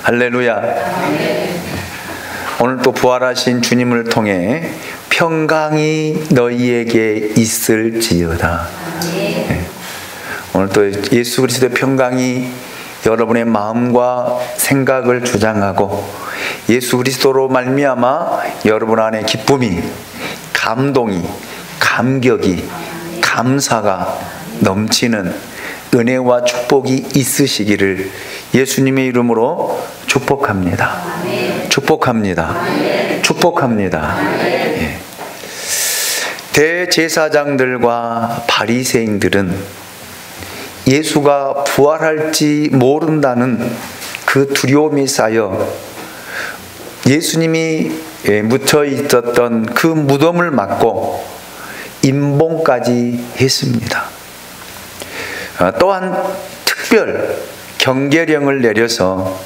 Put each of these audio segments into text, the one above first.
할렐루야. 오늘 또 부활하신 주님을 통해 평강이 너희에게 있을지어다. 오늘 또 예수 그리스도의 평강이 여러분의 마음과 생각을 주장하고 예수 그리스도로 말미암아 여러분 안에 기쁨이, 감동이, 감격이, 감사가 넘치는 은혜와 축복이 있으시기를 예수님의 이름으로 축복합니다. 축복합니다. 축복합니다. 예. 대제사장들과 바리새인들은 예수가 부활할지 모른다는 그 두려움이 쌓여 예수님이 묻혀 있었던 그 무덤을 막고 임봉까지 했습니다. 또한 특별 경계령을 내려서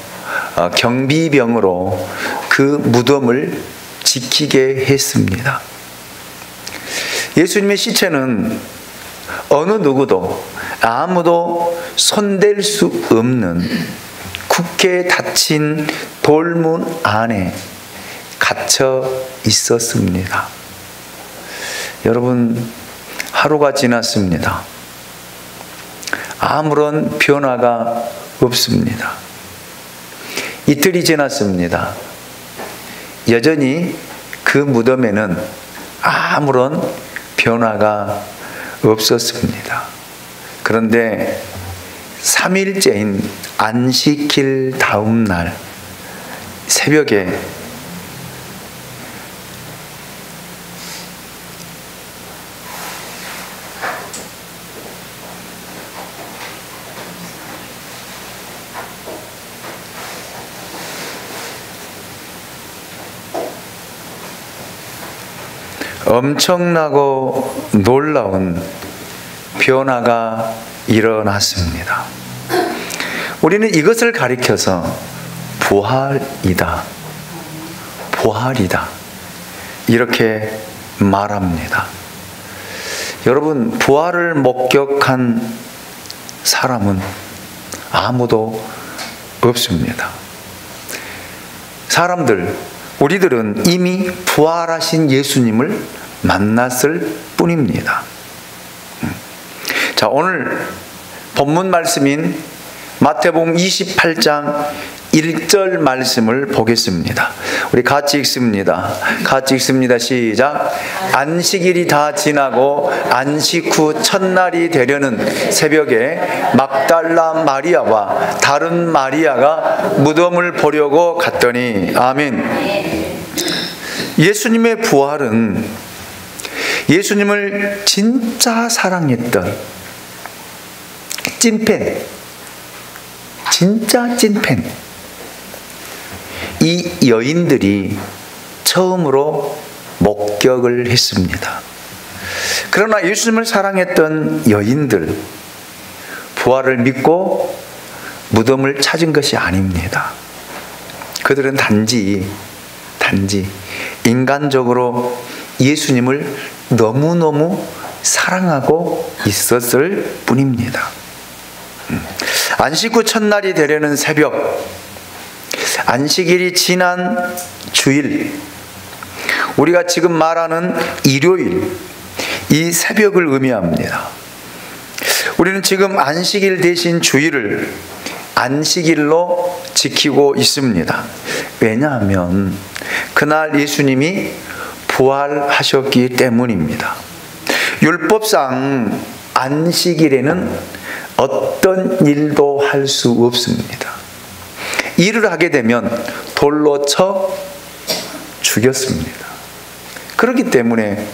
경비병으로 그 무덤을 지키게 했습니다. 예수님의 시체는 어느 누구도 아무도 손댈 수 없는 굳게 닫힌 돌문 안에 갇혀 있었습니다. 여러분, 하루가 지났습니다. 아무런 변화가 없습니다. 이틀이 지났습니다. 여전히 그 무덤에는 아무런 변화가 없었습니다. 그런데 3일째인 안식일 다음 날 새벽에 엄청나고 놀라운 변화가 일어났습니다. 우리는 이것을 가리켜서 부활이다, 부활이다 이렇게 말합니다. 여러분, 부활을 목격한 사람은 아무도 없습니다. 우리들은 이미 부활하신 예수님을 만났을 뿐입니다. 자, 오늘 본문 말씀인 마태복음 28장 1절 말씀을 보겠습니다. 우리 같이 읽습니다. 같이 읽습니다. 시작. 안식일이 다 지나고 안식 후 첫날이 되려는 새벽에 막달라 마리아와 다른 마리아가 무덤을 보려고 갔더니, 아멘. 예수님의 부활은 예수님을 진짜 사랑했던 찐팬, 진짜 찐팬, 이 여인들이 처음으로 목격을 했습니다. 그러나 예수님을 사랑했던 여인들, 부활을 믿고 무덤을 찾은 것이 아닙니다. 그들은 단지 인간적으로 예수님을 너무너무 사랑하고 있었을 뿐입니다. 안식 후 첫날이 되려는 새벽, 안식일이 지난 주일, 우리가 지금 말하는 일요일, 이 새벽을 의미합니다. 우리는 지금 안식일 대신 주일을 안식일로 지키고 있습니다. 왜냐하면 그날 예수님이 부활하셨기 때문입니다. 율법상 안식일에는 어떤 일도 할 수 없습니다. 일을 하게 되면 돌로 쳐 죽였습니다. 그렇기 때문에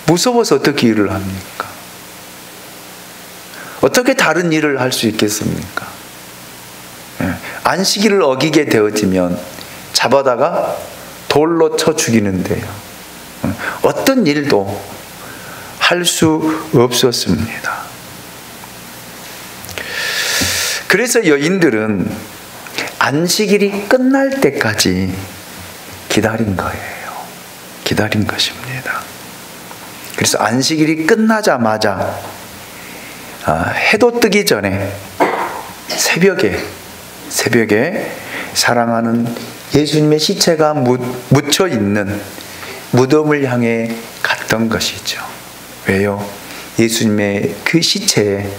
무서워서 어떻게 일을 합니까? 어떻게 다른 일을 할 수 있겠습니까? 안식일을 어기게 되어지면 잡아다가 돌로 쳐 죽이는데요. 어떤 일도 할 수 없었습니다. 그래서 여인들은 안식일이 끝날 때까지 기다린 거예요. 기다린 것입니다. 그래서 안식일이 끝나자마자 해도 뜨기 전에 새벽에 새벽에 사랑하는 예수님의 시체가 묻혀 있는 무덤을 향해 갔던 것이죠. 왜요? 예수님의 그 시체에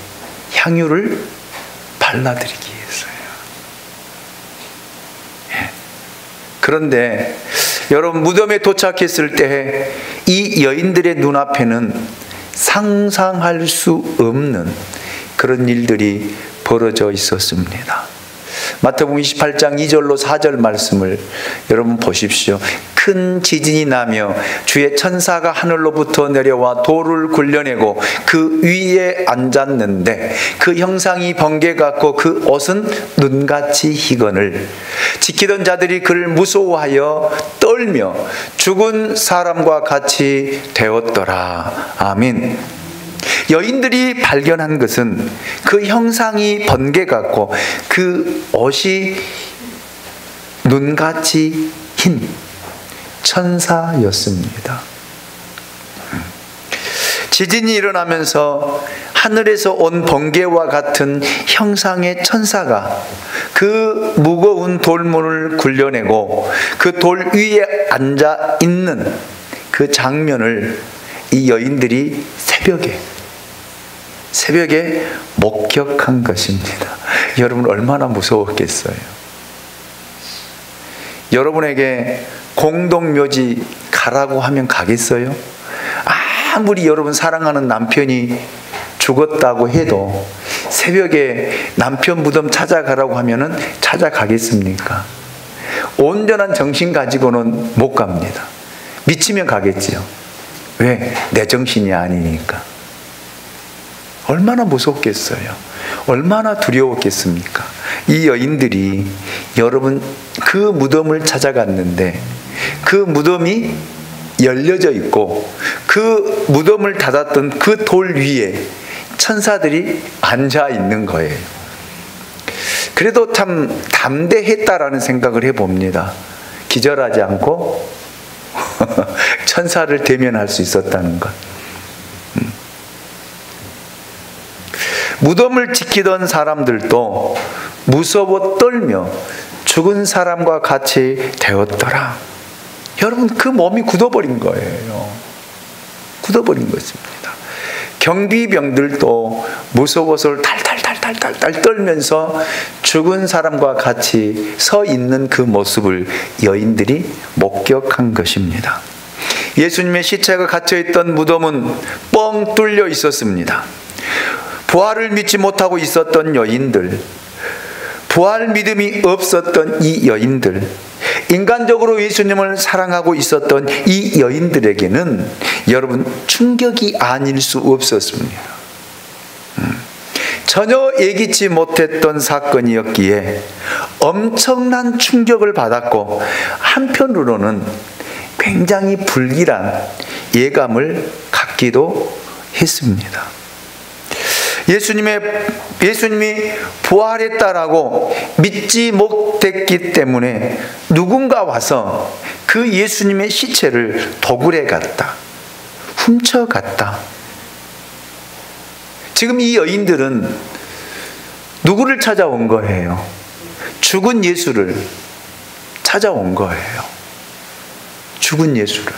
향유를 발라드리기 위해서요. 그런데 여러분, 무덤에 도착했을 때 이 여인들의 눈앞에는 상상할 수 없는 그런 일들이 벌어져 있었습니다. 마태복음 28장 2절로 4절 말씀을 여러분 보십시오. 큰 지진이 나며 주의 천사가 하늘로부터 내려와 돌을 굴려내고 그 위에 앉았는데 그 형상이 번개 같고 그 옷은 눈같이 희건을 지키던 자들이 그를 무서워하여 떨며 죽은 사람과 같이 되었더라. 아멘. 여인들이 발견한 것은 그 형상이 번개 같고 그 옷이 눈같이 흰 천사였습니다. 지진이 일어나면서 하늘에서 온 번개와 같은 형상의 천사가 그 무거운 돌문을 굴려내고 그 돌 위에 앉아 있는 그 장면을 이 여인들이 새벽에 목격한 것입니다. 여러분, 얼마나 무서웠겠어요? 여러분에게 공동묘지 가라고 하면 가겠어요? 아무리 여러분 사랑하는 남편이 죽었다고 해도 새벽에 남편 무덤 찾아가라고 하면은 찾아가겠습니까? 온전한 정신 가지고는 못 갑니다. 미치면 가겠지요. 왜? 내 정신이 아니니까. 얼마나 무섭겠어요? 얼마나 두려웠겠습니까? 이 여인들이 여러분 그 무덤을 찾아갔는데 그 무덤이 열려져 있고 그 무덤을 닫았던 그 돌 위에 천사들이 앉아 있는 거예요. 그래도 참 담대했다라는 생각을 해봅니다. 기절하지 않고 천사를 대면할 수 있었다는 것. 무덤을 지키던 사람들도 무서워 떨며 죽은 사람과 같이 되었더라. 여러분, 그 몸이 굳어버린 거예요. 굳어버린 것입니다. 경비병들도 무서워서 탈탈 떨면서 죽은 사람과 같이 서 있는 그 모습을 여인들이 목격한 것입니다. 예수님의 시체가 갇혀있던 무덤은 뻥 뚫려 있었습니다. 부활을 믿지 못하고 있었던 여인들, 부활 믿음이 없었던 이 여인들, 인간적으로 예수님을 사랑하고 있었던 이 여인들에게는 여러분 충격이 아닐 수 없었습니다. 전혀 예기치 못했던 사건이었기에 엄청난 충격을 받았고 한편으로는 굉장히 불길한 예감을 갖기도 했습니다. 예수님이 부활했다라고 믿지 못했기 때문에 누군가 와서 그 예수님의 시체를 도굴해 갔다, 훔쳐갔다. 지금 이 여인들은 누구를 찾아온 거예요? 죽은 예수를 찾아온 거예요. 죽은 예수를.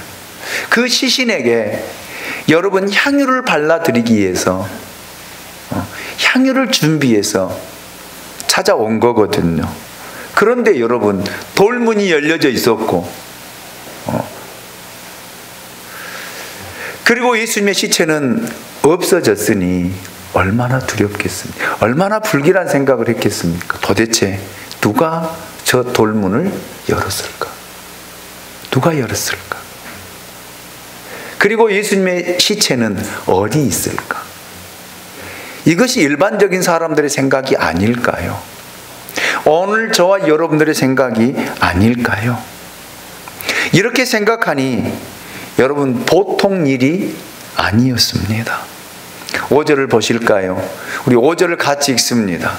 그 시신에게 여러분 향유를 발라드리기 위해서 향유를 준비해서 찾아온 거거든요. 그런데 여러분 돌문이 열려져 있었고 그리고 예수님의 시체는 없어졌으니 얼마나 두렵겠습니까? 얼마나 불길한 생각을 했겠습니까? 도대체 누가 저 돌문을 열었을까? 누가 열었을까? 그리고 예수님의 시체는 어디 있을까? 이것이 일반적인 사람들의 생각이 아닐까요? 오늘 저와 여러분들의 생각이 아닐까요? 이렇게 생각하니 여러분 보통 일이 아니었습니다. 5절을 보실까요? 우리 5절을 같이 읽습니다.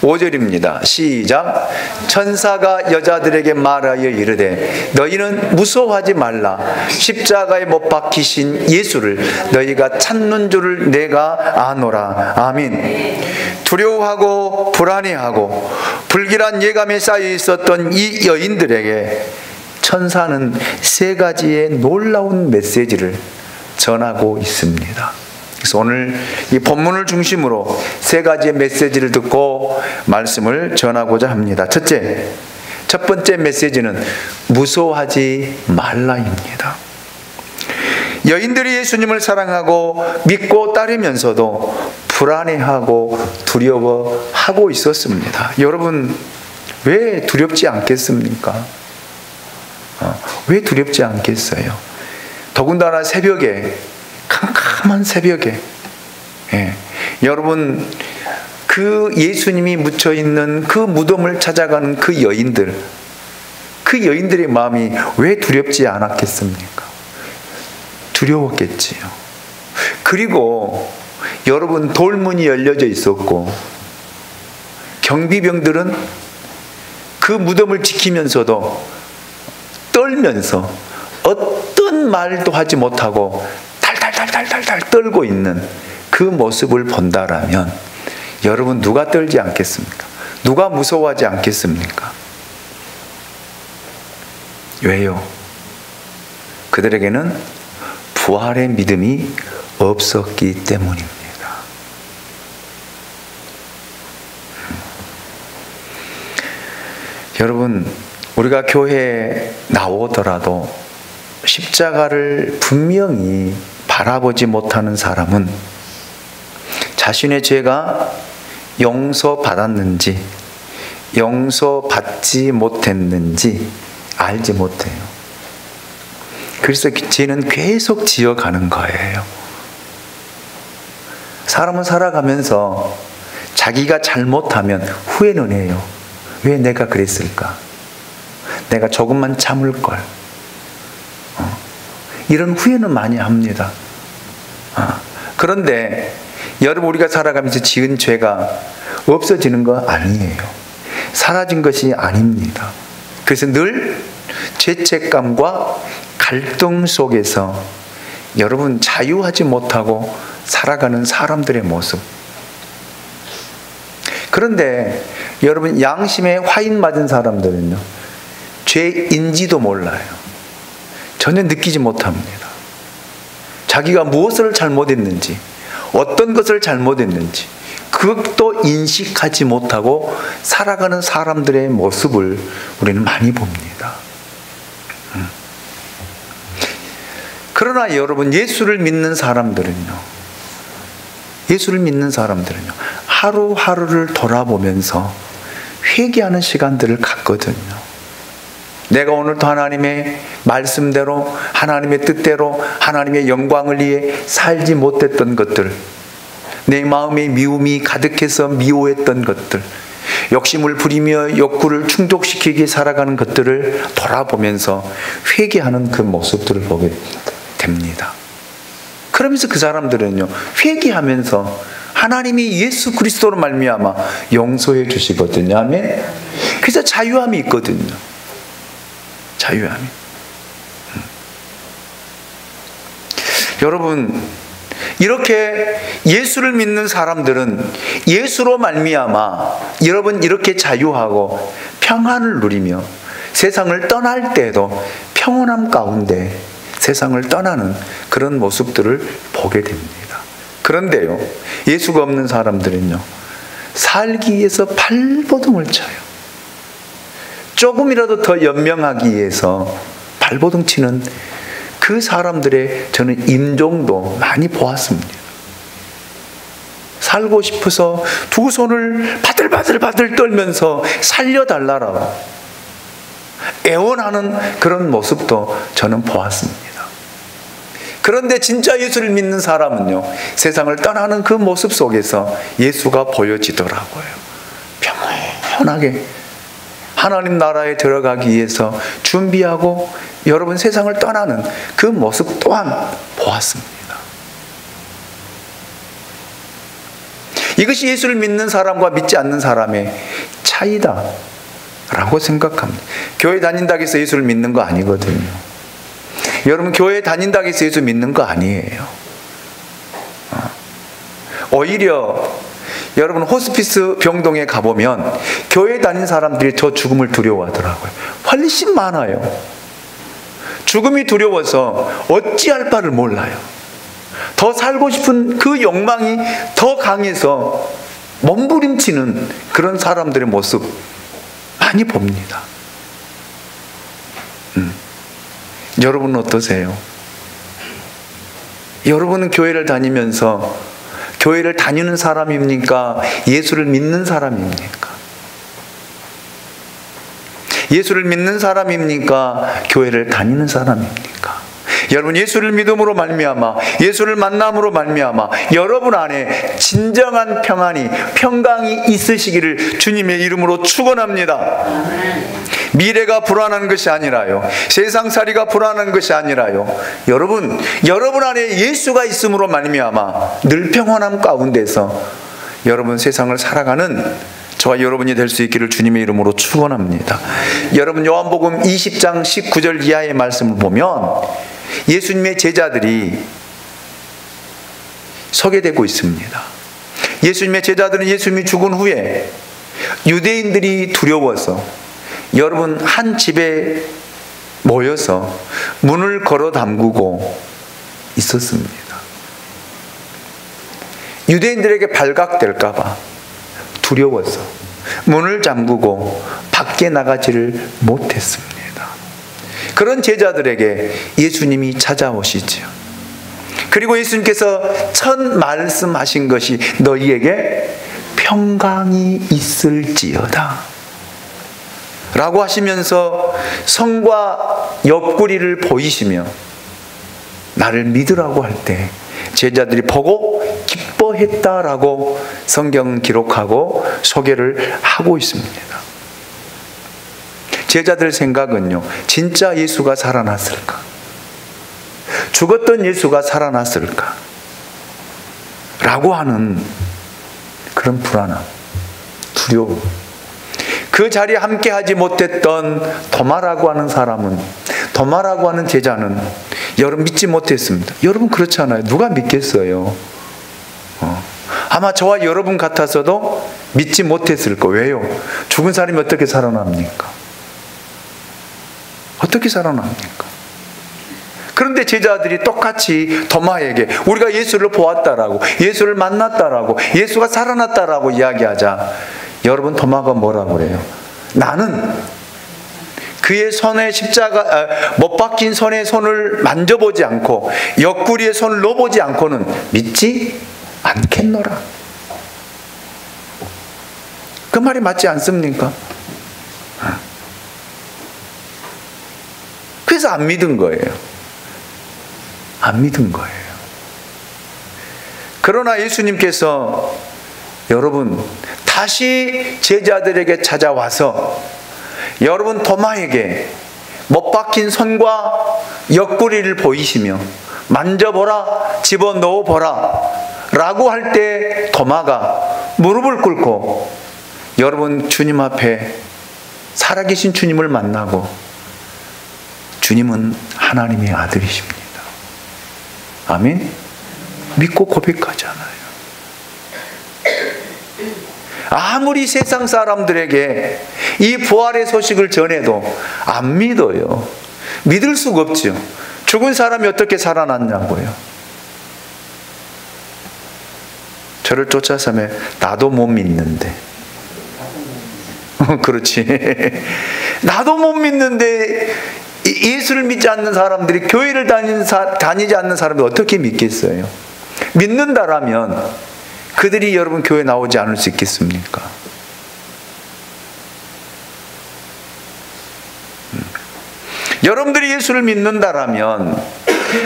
5절입니다. 시작. 천사가 여자들에게 말하여 이르되 너희는 무서워하지 말라. 십자가에 못 박히신 예수를 너희가 찾는 줄을 내가 아노라. 아멘. 두려워하고 불안해하고 불길한 예감에 쌓여 있었던 이 여인들에게 천사는 세 가지의 놀라운 메시지를 전하고 있습니다. 그래서 오늘 이 본문을 중심으로 세 가지의 메시지를 듣고 말씀을 전하고자 합니다. 첫 번째 메시지는 무서워하지 말라입니다. 여인들이 예수님을 사랑하고 믿고 따르면서도 불안해하고 두려워하고 있었습니다. 여러분, 왜 두렵지 않겠습니까? 왜 두렵지 않겠어요? 더군다나 새벽에, 캄캄한 새벽에, 여러분, 그 예수님이 묻혀있는 그 무덤을 찾아가는 그 여인들의 마음이 왜 두렵지 않았겠습니까? 두려웠겠지요. 그리고 여러분, 돌문이 열려져 있었고 경비병들은 그 무덤을 지키면서도 떨면서 어떤 말도 하지 못하고 달달달달달달 떨고 있는 그 모습을 본다라면 여러분, 누가 떨지 않겠습니까? 누가 무서워하지 않겠습니까? 왜요? 그들에게는 부활의 믿음이 없었기 때문입니다. 여러분, 우리가 교회에 나오더라도 십자가를 분명히 바라보지 못하는 사람은 자신의 죄가 용서받았는지 용서받지 못했는지 알지 못해요. 그래서 죄는 계속 지어가는 거예요. 사람은 살아가면서 자기가 잘못하면 후회는 해요. 왜 내가 그랬을까? 내가 조금만 참을걸. 이런 후회는 많이 합니다. 그런데 여러분, 우리가 살아가면서 지은 죄가 없어지는 거 아니에요. 사라진 것이 아닙니다. 그래서 늘 죄책감과 갈등 속에서 여러분, 자유하지 못하고 살아가는 사람들의 모습. 그런데 여러분, 양심에 화인 맞은 사람들은요, 죄인지도 몰라요. 전혀 느끼지 못합니다. 자기가 무엇을 잘못했는지, 어떤 것을 잘못했는지 그것도 인식하지 못하고 살아가는 사람들의 모습을 우리는 많이 봅니다. 그러나 여러분, 예수를 믿는 사람들은요, 하루하루를 돌아보면서 회개하는 시간들을 갖거든요. 내가 오늘도 하나님의 말씀대로, 하나님의 뜻대로, 하나님의 영광을 위해 살지 못했던 것들, 내 마음에 미움이 가득해서 미워했던 것들, 욕심을 부리며 욕구를 충족시키게 살아가는 것들을 돌아보면서 회개하는 그 모습들을 보게 됩니다. 그러면서 그 사람들은요, 회개하면서 하나님이 예수 그리스도로 말미암아 용서해 주시거든요. 아멘. 그래서 자유함이 있거든요. 자유함이. 여러분, 이렇게 예수를 믿는 사람들은 예수로 말미암아 여러분, 이렇게 자유하고 평안을 누리며 세상을 떠날 때에도 평온함 가운데 세상을 떠나는 그런 모습들을 보게 됩니다. 그런데요, 예수가 없는 사람들은요, 살기 위해서 발버둥을 쳐요. 조금이라도 더 연명하기 위해서 발버둥 치는 그 사람들의 저는 임종도 많이 보았습니다. 살고 싶어서 두 손을 바들바들 떨면서 살려달라고 애원하는 그런 모습도 저는 보았습니다. 그런데 진짜 예수를 믿는 사람은요, 세상을 떠나는 그 모습 속에서 예수가 보여지더라고요. 평안하게 하나님 나라에 들어가기 위해서 준비하고 여러분, 세상을 떠나는 그 모습 또한 보았습니다. 이것이 예수를 믿는 사람과 믿지 않는 사람의 차이다 라고 생각합니다. 교회 다닌다고 해서 예수를 믿는 거 아니거든요. 여러분, 교회 다닌다고 해서 예수 믿는 거 아니에요. 오히려 여러분, 호스피스 병동에 가보면 교회 다닌 사람들이 더 죽음을 두려워하더라고요. 훨씬 많아요. 죽음이 두려워서 어찌할 바를 몰라요. 더 살고 싶은 그 욕망이 더 강해서 몸부림치는 그런 사람들의 모습 많이 봅니다. 여러분은 어떠세요? 여러분은 교회를 다니면서 교회를 다니는 사람입니까? 예수를 믿는 사람입니까? 예수를 믿는 사람입니까? 교회를 다니는 사람입니까? 여러분, 예수를 믿음으로 말미암아, 예수를 만남으로 말미암아 여러분 안에 진정한 평강이 있으시기를 주님의 이름으로 축원합니다. 미래가 불안한 것이 아니라요, 세상살이가 불안한 것이 아니라요, 여러분 안에 예수가 있음으로 말미암아 늘 평안함 가운데서 여러분 세상을 살아가는 저와 여러분이 될 수 있기를 주님의 이름으로 축원합니다. 여러분, 요한복음 20장 19절 이하의 말씀을 보면 예수님의 제자들이 소개되고 있습니다. 예수님의 제자들은 예수님이 죽은 후에 유대인들이 두려워서 여러분 한 집에 모여서 문을 걸어 잠그고 있었습니다. 유대인들에게 발각될까 봐 두려워서 문을 잠그고 밖에 나가지를 못했습니다. 그런 제자들에게 예수님이 찾아오시죠. 그리고 예수님께서 첫 말씀하신 것이 너희에게 평강이 있을지어다 라고 하시면서 성과 옆구리를 보이시며 나를 믿으라고 할 때 제자들이 보고 기뻐했다라고 성경은 기록하고 소개를 하고 있습니다. 제자들 생각은요, 진짜 예수가 살아났을까? 죽었던 예수가 살아났을까? 라고 하는 그런 불안함, 두려움. 그 자리에 함께 하지 못했던 도마라고 하는 사람은, 도마라고 하는 제자는 여러분 믿지 못했습니다. 여러분 그렇잖아요. 누가 믿겠어요? 아마 저와 여러분 같아서도 믿지 못했을 거예요. 왜요? 죽은 사람이 어떻게 살아납니까? 어떻게 살아납니까? 그런데 제자들이 똑같이 도마에게 우리가 예수를 보았다라고, 예수를 만났다라고, 예수가 살아났다라고 이야기하자 여러분 도마가 뭐라고 그래요? 나는 그의 손에 못 박힌 손에 손을 만져보지 않고 옆구리에 손을 넣어보지 않고는 믿지 않겠노라. 그 말이 맞지 않습니까? 그래서 안 믿은 거예요. 안 믿은 거예요. 그러나 예수님께서 여러분 다시 제자들에게 찾아와서 여러분 도마에게 못 박힌 손과 옆구리를 보이시며 만져보라, 집어넣어보라 라고 할 때 도마가 무릎을 꿇고 여러분 주님 앞에 살아계신 주님을 만나고 주님은 하나님의 아들이십니다. 아멘? 믿고 고백하잖아요. 아무리 세상 사람들에게 이 부활의 소식을 전해도 안 믿어요. 믿을 수가 없죠. 죽은 사람이 어떻게 살아났냐고요. 저를 쫓아서면 나도 못 믿는데. 그렇지. 나도 못 믿는데 예수를 믿지 않는 사람들이, 교회를 다니지 않는 사람들이 어떻게 믿겠어요? 믿는다라면 그들이 여러분 교회 나오지 않을 수 있겠습니까? 여러분들이 예수를 믿는다라면,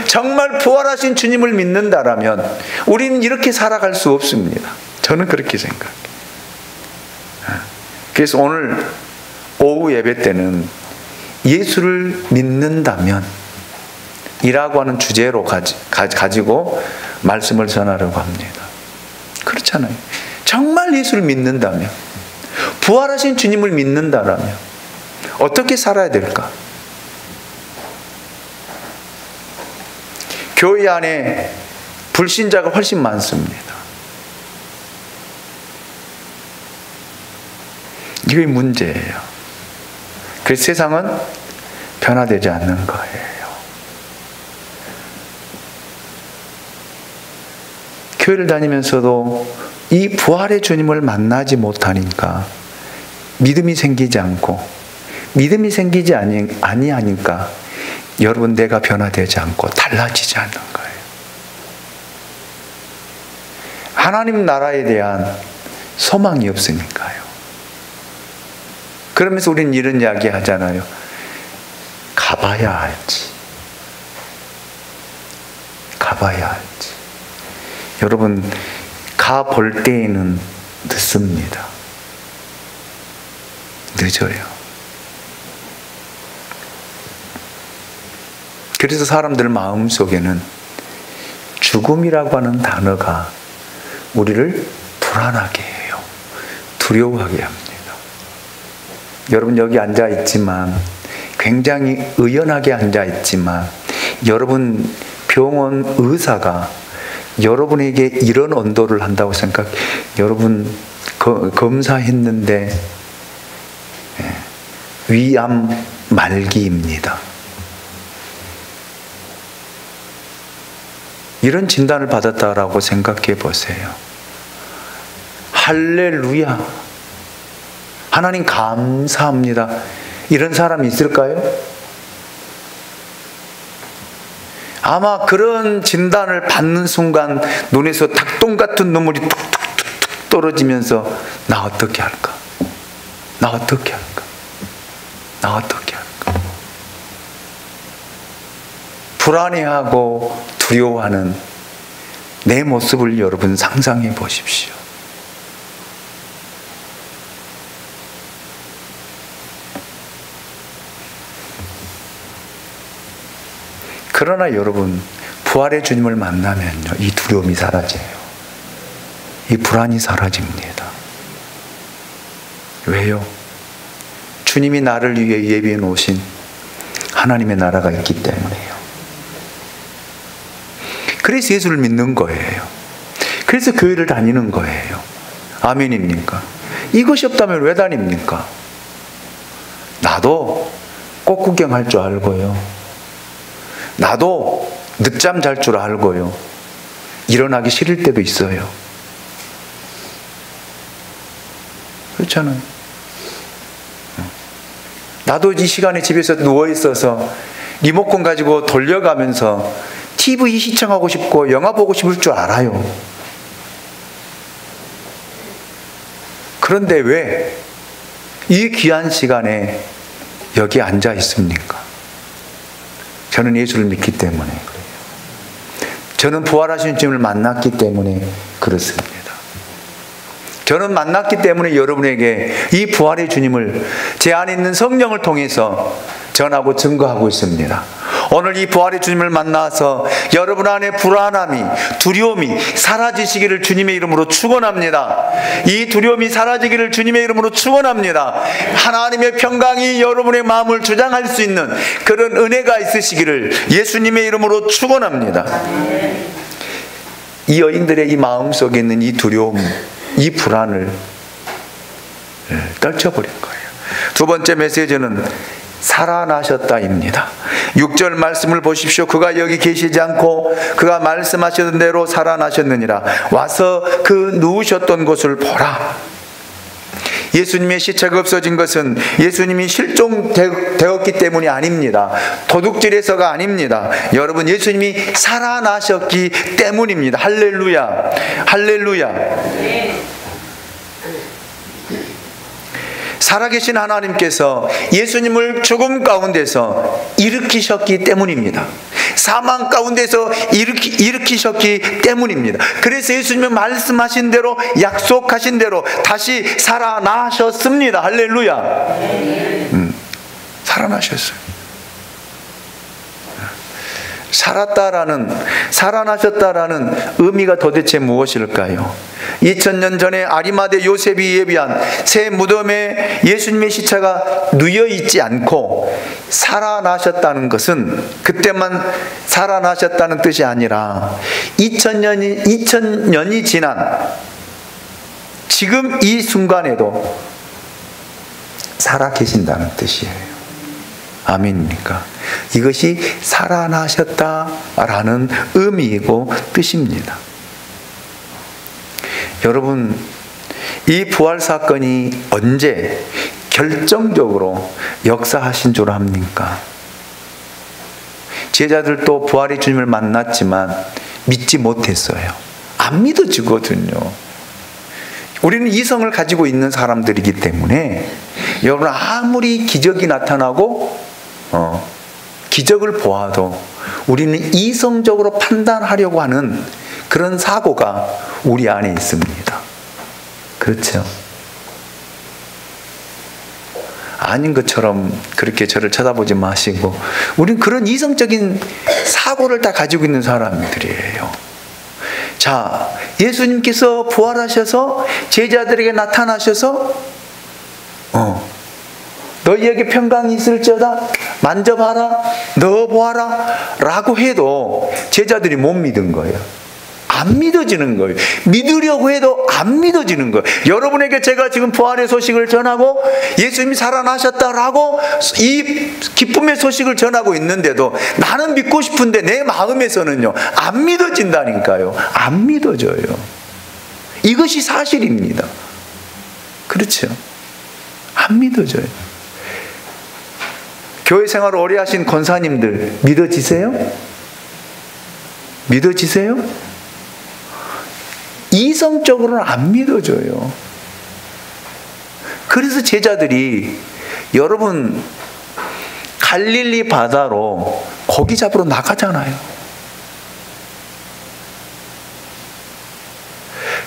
정말 부활하신 주님을 믿는다라면 우리는 이렇게 살아갈 수 없습니다. 저는 그렇게 생각해요. 그래서 오늘 오후 예배 때는 예수를 믿는다면 이라고 하는 주제로 가지고 말씀을 전하려고 합니다. 그렇잖아요. 정말 예수를 믿는다면, 부활하신 주님을 믿는다라면 어떻게 살아야 될까? 교회 안에 불신자가 훨씬 많습니다. 이게 문제예요. 그래서 세상은 변화되지 않는 거예요. 교회를 다니면서도 이 부활의 주님을 만나지 못하니까 믿음이 생기지 않고, 믿음이 생기지 아니하니까 여러분 내가 변화되지 않고 달라지지 않는 거예요. 하나님 나라에 대한 소망이 없으니까요. 그러면서 우리는 이런 이야기 하잖아요. 가봐야 알지. 가봐야 알지. 여러분, 가볼 때에는 늦습니다. 늦어요. 그래서 사람들 마음속에는 죽음이라고 하는 단어가 우리를 불안하게 해요. 두려워하게 합니다. 여러분 여기 앉아 있지만, 굉장히 의연하게 앉아 있지만, 여러분 병원 의사가 여러분에게 이런 언도를 한다고 생각, 여러분 검사했는데 위암 말기입니다. 이런 진단을 받았다라고 생각해 보세요. 할렐루야. 하나님 감사합니다. 이런 사람이 있을까요? 아마 그런 진단을 받는 순간 눈에서 닭똥 같은 눈물이 툭툭툭 떨어지면서 나 어떻게 할까? 나 어떻게 할까? 나 어떻게 할까? 불안해하고 두려워하는 내 모습을 여러분 상상해 보십시오. 그러나 여러분, 부활의 주님을 만나면요, 이 두려움이 사라져요. 이 불안이 사라집니다. 왜요? 주님이 나를 위해 예비해 놓으신 하나님의 나라가 있기 때문에요. 그래서 예수를 믿는 거예요. 그래서 교회를 다니는 거예요. 아멘입니까? 이것이 없다면 왜 다닙니까? 나도 꽃 구경할 줄 알고요. 나도 늦잠 잘 줄 알고요. 일어나기 싫을 때도 있어요. 그렇잖아요. 나도 이 시간에 집에서 누워있어서 리모컨 가지고 돌려가면서 TV 시청하고 싶고 영화 보고 싶을 줄 알아요. 그런데 왜 이 귀한 시간에 여기 앉아 있습니까? 저는 예수를 믿기 때문에 그래요. 저는 부활하신 주님을 만났기 때문에 그렇습니다. 저는 만났기 때문에 여러분에게 이 부활의 주님을 제 안에 있는 성령을 통해서 전하고 증거하고 있습니다. 오늘 이 부활의 주님을 만나서 여러분 안에 불안함이, 두려움이 사라지시기를 주님의 이름으로 축원합니다. 이 두려움이 사라지기를 주님의 이름으로 축원합니다. 하나님의 평강이 여러분의 마음을 주장할 수 있는 그런 은혜가 있으시기를 예수님의 이름으로 축원합니다. 이 여인들의 이 마음속에 있는 이 두려움, 이 불안을 떨쳐버린 거예요. 두 번째 메시지는 살아나셨다입니다. 6절 말씀을 보십시오. 그가 여기 계시지 않고 그가 말씀하셨던 대로 살아나셨느니라. 와서 그 누우셨던 곳을 보라. 예수님의 시체가 없어진 것은 예수님이 실종되었기 때문이 아닙니다. 도둑질해서가 아닙니다. 여러분, 예수님이 살아나셨기 때문입니다. 할렐루야. 할렐루야. 살아계신 하나님께서 예수님을 죽음 가운데서 일으키셨기 때문입니다. 사망 가운데서 일으키셨기 때문입니다. 그래서 예수님은 말씀하신 대로, 약속하신 대로 다시 살아나셨습니다. 할렐루야. 살아나셨어요. 살아나셨다라는 의미가 도대체 무엇일까요? 2000년 전에 아리마대 요셉이 예비한 새 무덤에 예수님의 시체가 누여 있지 않고 살아나셨다는 것은 그때만 살아나셨다는 뜻이 아니라 2000년이 지난 지금 이 순간에도 살아계신다는 뜻이에요. 아멘입니까? 이것이 살아나셨다라는 의미이고 뜻입니다. 여러분, 이 부활 사건이 언제 결정적으로 역사하신 줄 압니까? 제자들도 부활의 주님을 만났지만 믿지 못했어요. 안 믿어지거든요. 우리는 이성을 가지고 있는 사람들이기 때문에 여러분, 아무리 기적이 나타나고 기적을 보아도 우리는 이성적으로 판단하려고 하는 그런 사고가 우리 안에 있습니다. 그렇죠? 아닌 것처럼 그렇게 저를 쳐다보지 마시고, 우리는 그런 이성적인 사고를 다 가지고 있는 사람들이에요. 자, 예수님께서 부활하셔서 제자들에게 나타나셔서 너희에게 평강이 있을지어다, 만져봐라, 넣어보아라 라고 해도 제자들이 못 믿은 거예요. 안 믿어지는 거예요. 믿으려고 해도 안 믿어지는 거예요. 여러분에게 제가 지금 부활의 소식을 전하고 예수님이 살아나셨다라고 이 기쁨의 소식을 전하고 있는데도 나는 믿고 싶은데 내 마음에서는요, 안 믿어진다니까요. 안 믿어져요. 이것이 사실입니다. 그렇죠? 안 믿어져요. 교회 생활을 오래 하신 권사님들 믿어지세요? 믿어지세요? 이성적으로는 안 믿어져요. 그래서 제자들이, 여러분, 갈릴리 바다로 고기 잡으러 나가잖아요.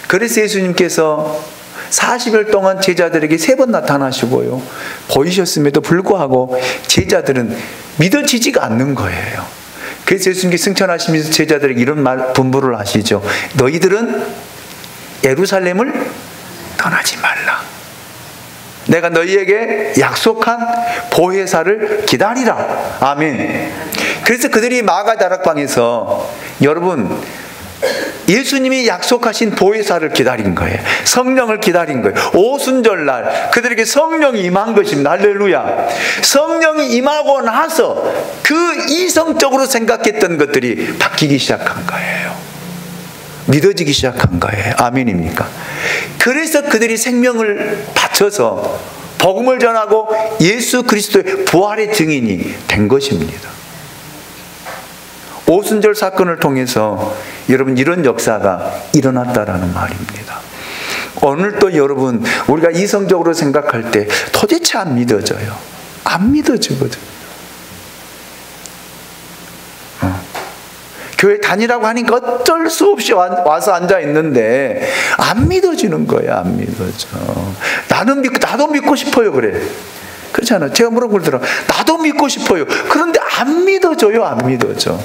그래서 예수님께서 40일 동안 제자들에게 3번 나타나시고요, 보이셨음에도 불구하고 제자들은 믿어지지가 않는 거예요. 그래서 예수님께 승천하시면서 제자들에게 이런 분부를 하시죠. 너희들은 예루살렘을 떠나지 말라. 내가 너희에게 약속한 보혜사를 기다리라. 아멘. 그래서 그들이 마가 다락방에서, 여러분, 예수님이 약속하신 보혜사를 기다린 거예요. 성령을 기다린 거예요. 오순절날 그들에게 성령이 임한 것입니다. 할렐루야. 성령이 임하고 나서 그 이성적으로 생각했던 것들이 바뀌기 시작한 거예요. 믿어지기 시작한 거예요. 아멘입니까? 그래서 그들이 생명을 바쳐서 복음을 전하고 예수 그리스도의 부활의 증인이 된 것입니다. 오순절 사건을 통해서 여러분, 이런 역사가 일어났다라는 말입니다. 오늘도 여러분, 우리가 이성적으로 생각할 때 도대체 안 믿어져요. 안 믿어지거든요. 교회 다니라고 하니까 어쩔 수 없이 와서 앉아 있는데 안 믿어지는 거예요. 안 믿어져. 나도 믿고 싶어요. 그래. 그렇잖아요. 제가 물어보더라. 나도 믿고 싶어요. 그런데 안 믿어져요. 안 믿어져.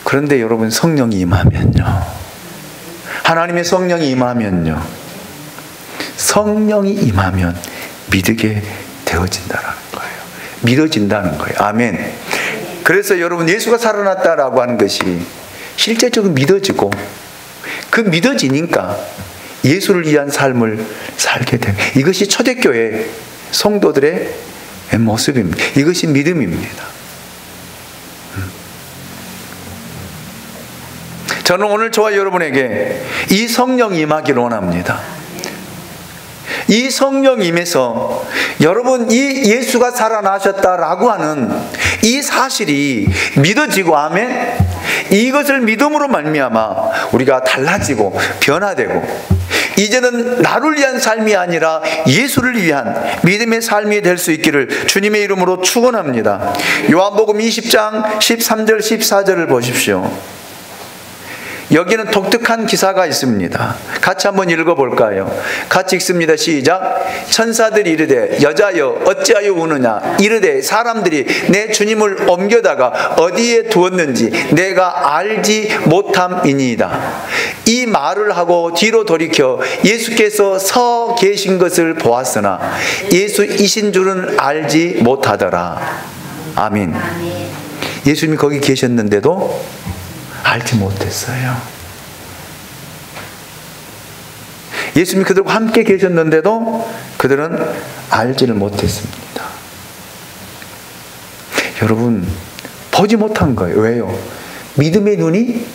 그런데 여러분, 성령이 임하면요, 하나님의 성령이 임하면요, 성령이 임하면 믿게 되어진다는 거예요. 믿어진다는 거예요. 아멘. 그래서 여러분, 예수가 살아났다라고 하는 것이 실제적으로 믿어지고, 그 믿어지니까 예수를 위한 삶을 살게 됩니다. 이것이 초대교회 성도들의 모습입니다. 이것이 믿음입니다. 저는 오늘 저와 여러분에게 이 성령이 임하기를 원합니다. 이 성령이 임해서 여러분, 이 예수가 살아나셨다라고 하는 이 사실이 믿어지고, 아멘, 이것을 믿음으로 말미암아 우리가 달라지고 변화되고, 이제는 나를 위한 삶이 아니라 예수를 위한 믿음의 삶이 될 수 있기를 주님의 이름으로 축원합니다. 요한복음 20장 13절 14절을 보십시오. 여기는 독특한 기사가 있습니다. 같이 한번 읽어볼까요? 같이 읽습니다. 시작. 천사들이 이르되 여자여 어찌하여 우느냐 이르되 사람들이 내 주님을 옮겨다가 어디에 두었는지 내가 알지 못함이니이다. 이 말을 하고 뒤로 돌이켜 예수께서 서 계신 것을 보았으나 예수이신 줄은 알지 못하더라. 아멘. 예수님이 거기 계셨는데도 알지 못했어요. 예수님이 그들과 함께 계셨는데도 그들은 알지를 못했습니다. 여러분, 보지 못한 거예요. 왜요? 믿음의 눈이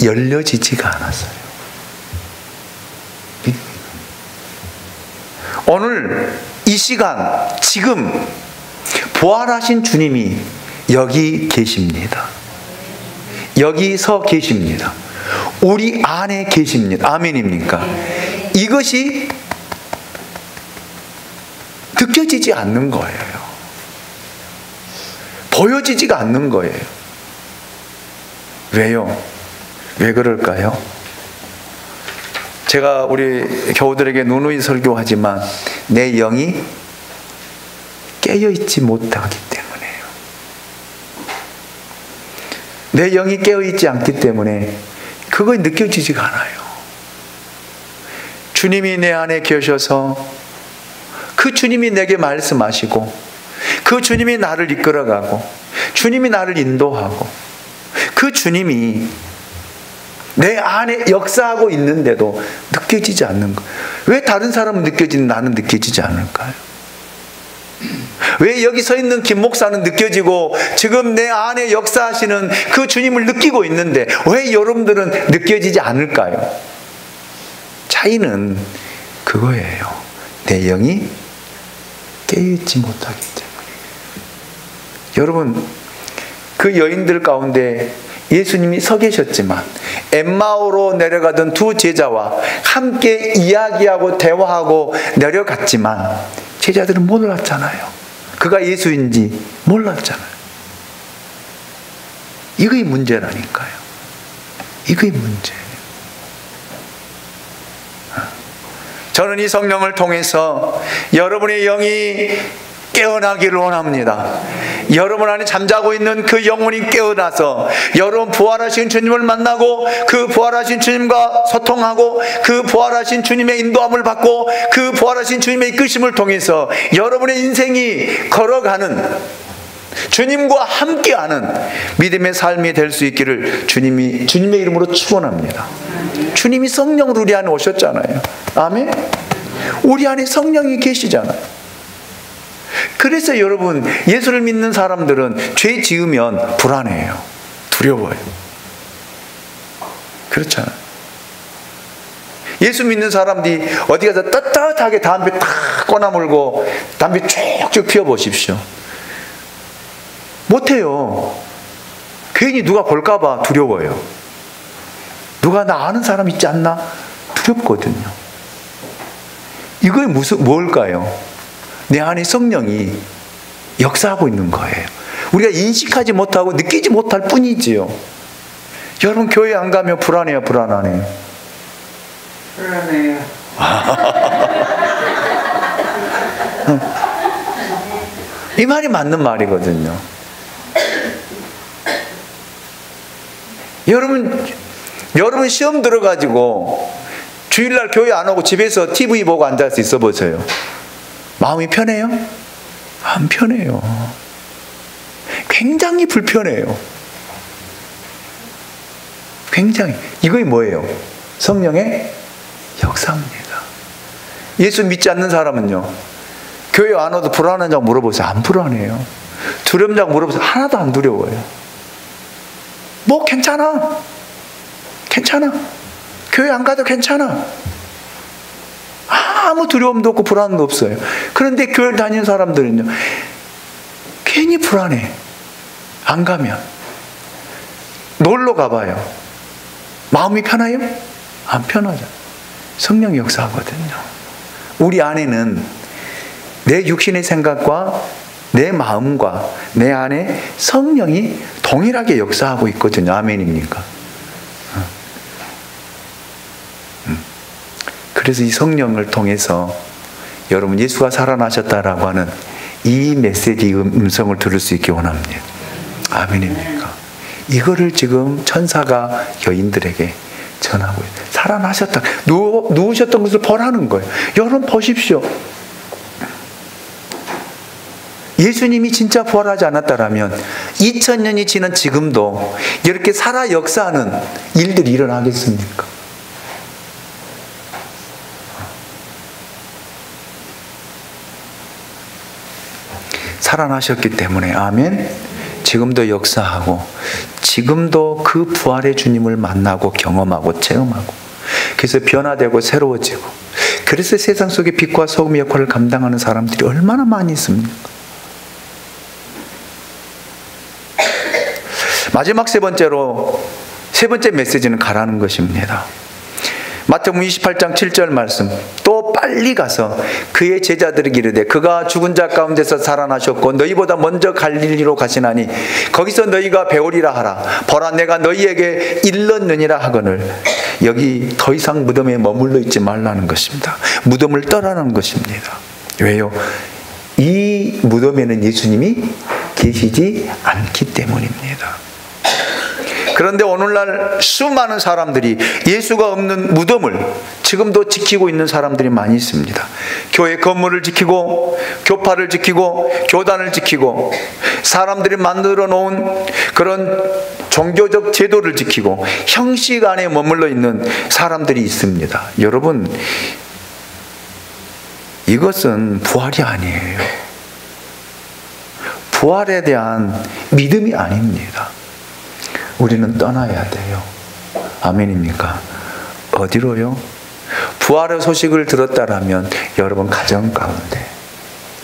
열려지지가 않았어요. 오늘 이 시간 지금 부활하신 주님이 여기 계십니다. 여기 서 계십니다. 우리 안에 계십니다. 아멘입니까? 이것이 느껴지지 않는 거예요. 보여지지가 않는 거예요. 왜요? 왜 그럴까요? 제가 우리 교우들에게 누누이 설교하지만 내 영이 깨어있지 못하기 때문에요. 내 영이 깨어있지 않기 때문에 그거 느껴지지가 않아요. 주님이 내 안에 계셔서 그 주님이 내게 말씀하시고 그 주님이 나를 이끌어가고 주님이 나를 인도하고 그 주님이 내 안에 역사하고 있는데도 느껴지지 않는 거. 왜 다른 사람은 느껴지는 나는 느껴지지 않을까요? 왜 여기 서 있는 김 목사는 느껴지고 지금 내 안에 역사하시는 그 주님을 느끼고 있는데 왜 여러분들은 느껴지지 않을까요? 차이는 그거예요. 내 영이 깨어있지 못하기 때문에. 여러분, 그 여인들 가운데 예수님이 서 계셨지만 엠마오로 내려가던 두 제자와 함께 이야기하고 대화하고 내려갔지만 제자들은 몰랐잖아요. 그가 예수인지 몰랐잖아요. 이거의 문제라니까요. 이거의 문제예요. 저는 이 성령을 통해서 여러분의 영이 깨어나기를 원합니다. 여러분 안에 잠자고 있는 그 영혼이 깨어나서 여러분 부활하신 주님을 만나고 그 부활하신 주님과 소통하고 그 부활하신 주님의 인도함을 받고 그 부활하신 주님의 이끄심을 통해서 여러분의 인생이 걸어가는 주님과 함께하는 믿음의 삶이 될 수 있기를 주님의 이름으로 축원합니다. 주님이 성령으로 우리 안에 오셨잖아요. 아멘. 우리 안에 성령이 계시잖아요. 그래서 여러분, 예수를 믿는 사람들은 죄 지으면 불안해요. 두려워요. 그렇잖아요. 예수 믿는 사람들이 어디 가서 떳떳하게 담배 탁 꺼나물고 담배 쭉쭉 피워보십시오. 못해요. 괜히 누가 볼까봐 두려워요. 누가 나 아는 사람 있지 않나? 두렵거든요. 이거에 뭘까요? 내 안에 성령이 역사하고 있는 거예요. 우리가 인식하지 못하고 느끼지 못할 뿐이지요. 여러분 교회 안 가면 불안해요, 불안하네요? 불안해요. 이 말이 맞는 말이거든요. 여러분 시험 들어가지고 주일날 교회 안 오고 집에서 TV 보고 앉아서 있어 보세요. 마음이 편해요? 안 편해요. 굉장히 불편해요. 굉장히. 이거이 뭐예요? 성령의 역사입니다. 예수 믿지 않는 사람은요, 교회 안 와도 불안하냐고 물어보세요. 안 불안해요. 두렵냐고 물어보세요. 하나도 안 두려워요. 뭐 괜찮아. 괜찮아. 교회 안 가도 괜찮아. 아무 두려움도 없고 불안도 없어요. 그런데 교회 다니는 사람들은요, 괜히 불안해. 안 가면. 놀러 가봐요. 마음이 편해요? 안 편하죠. 성령이 역사하거든요. 우리 안에는 내 육신의 생각과 내 마음과 내 안에 성령이 동일하게 역사하고 있거든요. 아멘입니까? 그래서 이 성령을 통해서 여러분 예수가 살아나셨다라고 하는 이 메시지 음성을 들을 수 있기 원합니다. 아멘입니까? 이거를 지금 천사가 여인들에게 전하고 있어요. 살아나셨다. 누우셨던 것을 보라는 거예요. 여러분 보십시오. 예수님이 진짜 부활하지 않았다라면 2000년이 지난 지금도 이렇게 살아 역사하는 일들이 일어나겠습니까? 살아나셨기 때문에 아멘. 지금도 역사하고 지금도 그 부활의 주님을 만나고 경험하고 체험하고 그래서 변화되고 새로워지고 그래서 세상 속에 빛과 소금의 역할을 감당하는 사람들이 얼마나 많이 있습니까? 마지막 세 번째 메시지는 가라는 것입니다. 마태복음 28장 7절 말씀. 또 빨리 가서 그의 제자들에게 이르되 그가 죽은 자 가운데서 살아나셨고 너희보다 먼저 갈릴리로 가시나니 거기서 너희가 배우리라 하라. 보라 내가 너희에게 일렀느니라 하거늘. 여기 더 이상 무덤에 머물러 있지 말라는 것입니다. 무덤을 떠나는 것입니다. 왜요? 이 무덤에는 예수님이 계시지 않기 때문입니다. 그런데 오늘날 수많은 사람들이 예수가 없는 무덤을 지금도 지키고 있는 사람들이 많이 있습니다. 교회 건물을 지키고 교파를 지키고 교단을 지키고 사람들이 만들어 놓은 그런 종교적 제도를 지키고 형식 안에 머물러 있는 사람들이 있습니다. 여러분, 이것은 부활이 아니에요. 부활에 대한 믿음이 아닙니다. 우리는 떠나야 돼요. 아멘입니까? 어디로요? 부활의 소식을 들었다라면 여러분 가정 가운데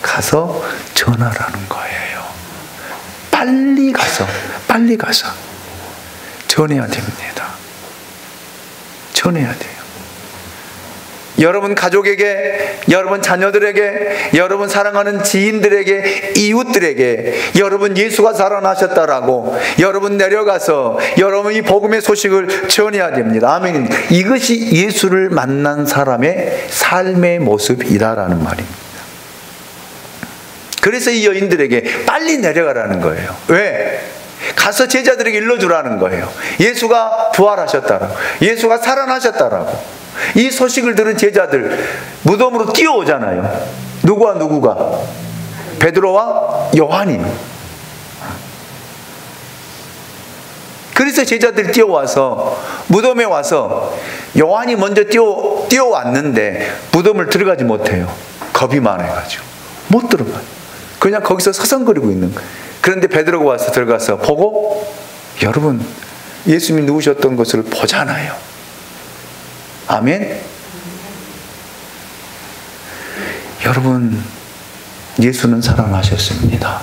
가서 전하라는 거예요. 빨리 가서 전해야 됩니다. 전해야 돼요. 여러분 가족에게, 여러분 자녀들에게, 여러분 사랑하는 지인들에게, 이웃들에게 여러분 예수가 살아나셨다라고 여러분 내려가서 여러분 이 복음의 소식을 전해야 됩니다. 아멘. 이것이 예수를 만난 사람의 삶의 모습이다라는 말입니다. 그래서 이 여인들에게 빨리 내려가라는 거예요. 왜? 가서 제자들에게 일러주라는 거예요. 예수가 부활하셨다라고, 예수가 살아나셨다라고. 이 소식을 들은 제자들 무덤으로 뛰어오잖아요. 누구가? 베드로와 요한이. 그래서 제자들이 뛰어와서 무덤에 와서 요한이 먼저 뛰어왔는데 무덤을 들어가지 못해요. 겁이 많아가지고 못 들어가요. 그냥 거기서 서성거리고 있는 거예요. 그런데 베드로가 와서 들어가서 보고 여러분 예수님이 누우셨던 것을 보잖아요. 아멘. 여러분 예수는 살아나셨습니다.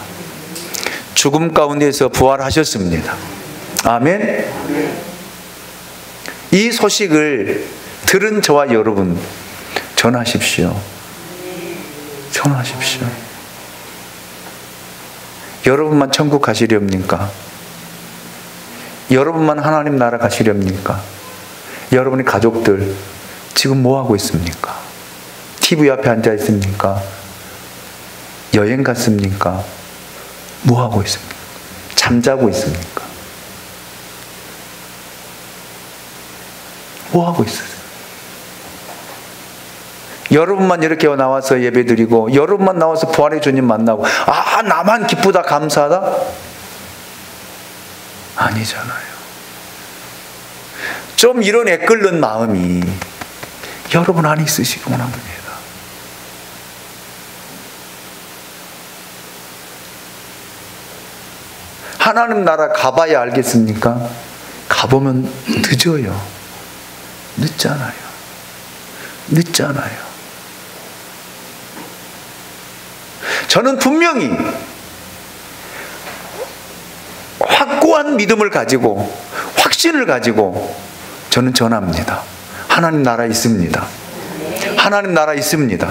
죽음 가운데서 부활하셨습니다. 아멘. 이 소식을 들은 저와 여러분 전하십시오. 전하십시오. 여러분만 천국 가시렵니까? 여러분만 하나님 나라 가시렵니까? 여러분의 가족들 지금 뭐 하고 있습니까? TV 앞에 앉아 있습니까? 여행 갔습니까? 뭐 하고 있습니까? 잠자고 있습니까? 뭐 하고 있어요? 여러분만 이렇게 나와서 예배드리고 여러분만 나와서 부활의 주님 만나고 나만 기쁘다 감사하다? 아니잖아요. 좀 이런 애끓는 마음이 여러분 안에 있으시기 원합니다. 하나님 나라 가봐야 알겠습니까? 가보면 늦어요. 늦잖아요. 저는 분명히 확고한 믿음을 가지고 확신을 가지고 저는 전합니다. 하나님 나라 있습니다. 하나님 나라 있습니다.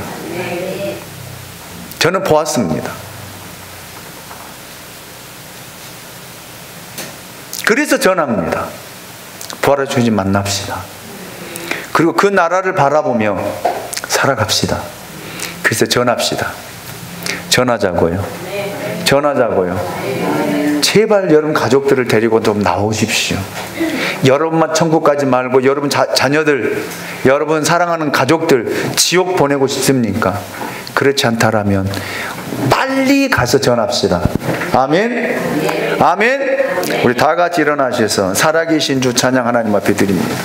저는 보았습니다. 그래서 전합니다. 부활의 주님 만납시다. 그리고 그 나라를 바라보며 살아갑시다. 그래서 전합시다. 전하자고요. 전하자고요. 제발 여러분 가족들을 데리고 좀 나오십시오. 여러분만 천국 가지 말고 여러분 자녀들, 여러분 사랑하는 가족들 지옥 보내고 싶습니까? 그렇지 않다라면 빨리 가서 전합시다. 아멘. 아멘. 우리 다 같이 일어나셔서 살아계신 주 찬양 하나님 앞에 드립니다.